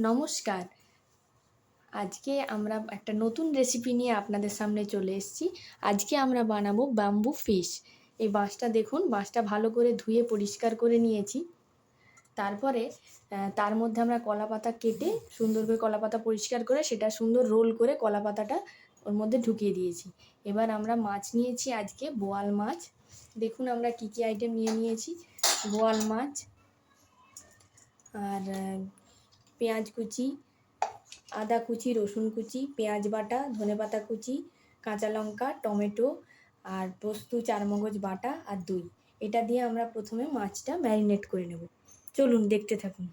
নমস্কার। আজকে আমরা একটা নতুন রেসিপি নিয়ে আপনাদের সামনে চলে এসেছি। আজকে আমরা বানাবো ব্যাম্বু ফিশ। এই মাছটা দেখুন, মাছটা ভালো করে ধুয়ে পরিষ্কার করে নিয়েছি। তারপরে তার মধ্যে আমরা কলাপাতা কেটে সুন্দর করে কলাপাতা পরিষ্কার করে সেটা সুন্দর রোল করে কলাপাতাটা ওর মধ্যে ঢুকিয়ে দিয়েছি। এবার আমরা মাছ নিয়েছি আজকে বোয়াল মাছ। দেখুন আমরা কী কী আইটেম নিয়েছি। বোয়াল মাছ আর পেঁয়াজ কুচি, আদা কুচি, রসুন কুচি, পেঁয়াজ বাটা, ধনেপাতা কুচি, কাঁচা লঙ্কা, টমেটো আর পোস্ত, চারমগজ বাটা আর দই। এটা দিয়ে আমরা প্রথমে মাছটা ম্যারিনেট করে নেব। চলুন দেখতে থাকুন।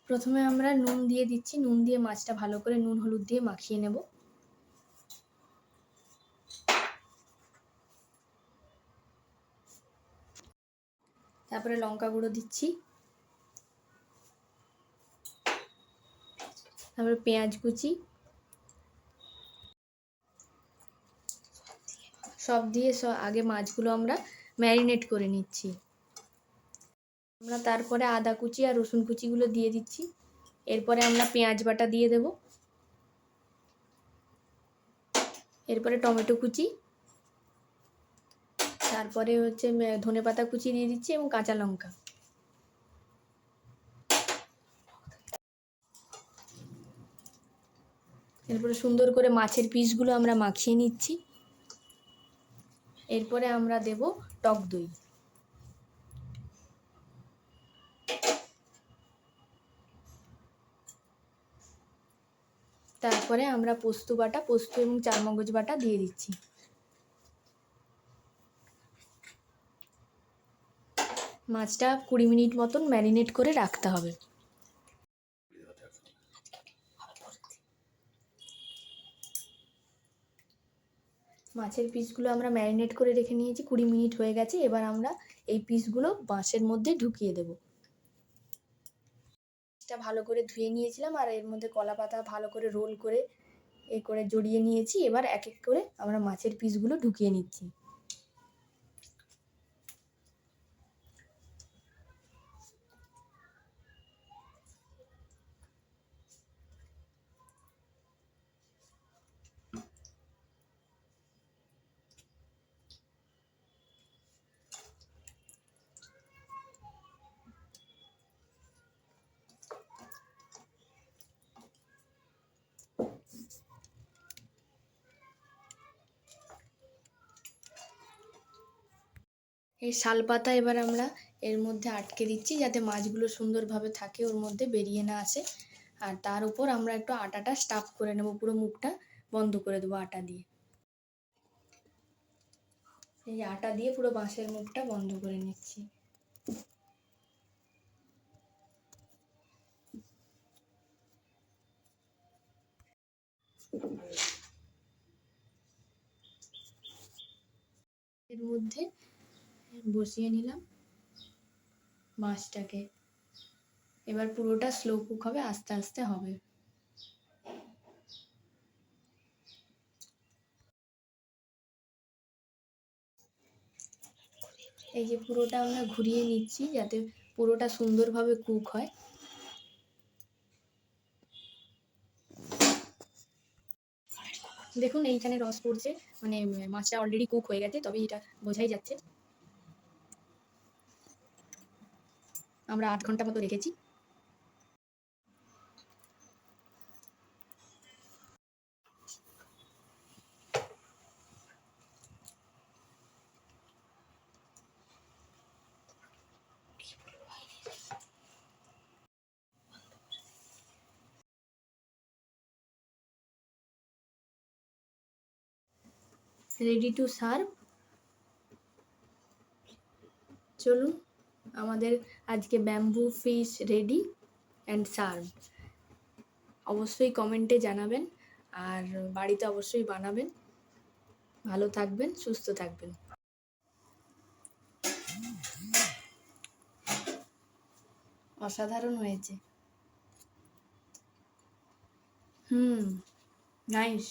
প্রথমে আমরা নুন দিয়ে দিচ্ছি। নুন দিয়ে মাছটা ভালো করে নুন হলুদ দিয়ে মাখিয়ে নেব। তারপরে লঙ্কা গুঁড়ো দিচ্ছি। তারপরে পেঁয়াজ কুচি, সব দিয়ে আগে মাছগুলো আমরা ম্যারিনেট করে নিচ্ছি। আমরা তারপরে আদা কুচি আর রসুন কুচিগুলো দিয়ে দিচ্ছি। এরপরে আমরা পেঁয়াজ বাটা দিয়ে দেব। এরপরে টমেটো কুচি, তারপরে ধনেপাতা কুচি দিয়ে দিচ্ছি এবং কাঁচা লঙ্কা। এরপরে সুন্দর করে মাছের পিসগুলো আমরা মাখিয়ে নিচ্ছি। এরপরে আমরা দেব টক দই। তারপরে আমরা পোস্ত এবং চারমগজ বাটা দিয়ে দিচ্ছি। মাছটা 20 মিনিট মতন ম্যারিনেট করে রাখতে হবে। মাছের পিসগুলো আমরা ম্যারিনেট করে রেখে নিয়েছি, 20 মিনিট হয়ে গেছে। এবার আমরা এই পিসগুলো মাছের মধ্যে ঢুকিয়ে দেব। মাছটা ভালো করে ধুয়ে নিয়েছিলাম আর এর মধ্যে কলাপাতা ভালো করে রোল করে জড়িয়ে নিয়েছি। এবার এক এক করে আমরা মাছের পিসগুলো ঢুকিয়ে নিচ্ছি। এই শালপাতা এবার আমরা এর মধ্যে আটকে দিচ্ছি যাতে মাছগুলো সুন্দরভাবে থাকে, ওর মধ্যে বেরিয়ে না আসে। আর তার উপর আমরা একটু আটাটা স্টাফ করে নেব, পুরো মুখটা বন্ধ করে দেবো আটা দিয়ে। এই আটা দিয়ে পুরো বাঁশের মুখটা বন্ধ করে নিচ্ছি। এর মধ্যে বসিয়ে নিলাম মাছটাকে। এবার পুরোটা স্লো কুক হবে, আস্তে আস্তে হবে। এই যে পুরোটা আমরা ঘুরিয়ে নিচ্ছি যাতে পুরোটা সুন্দরভাবে কুক হয়। দেখুন এইখানে রস পড়ছে, মানে মাছটা অলরেডি কুক হয়ে গেছে, তবে এটা বোঝাই যাচ্ছে। আমরা 8 ঘন্টা মতো রেখেছি। Ready to serve. চলুন, আমাদের আজকে bamboo fish ready and serve. অবশ্যই কমেন্টে জানাবেন আর বাড়িতে অবশ্যই বানাবেন। ভালো থাকবেন, সুস্থ থাকবেন। অসাধারণ হয়েছে। নাইস।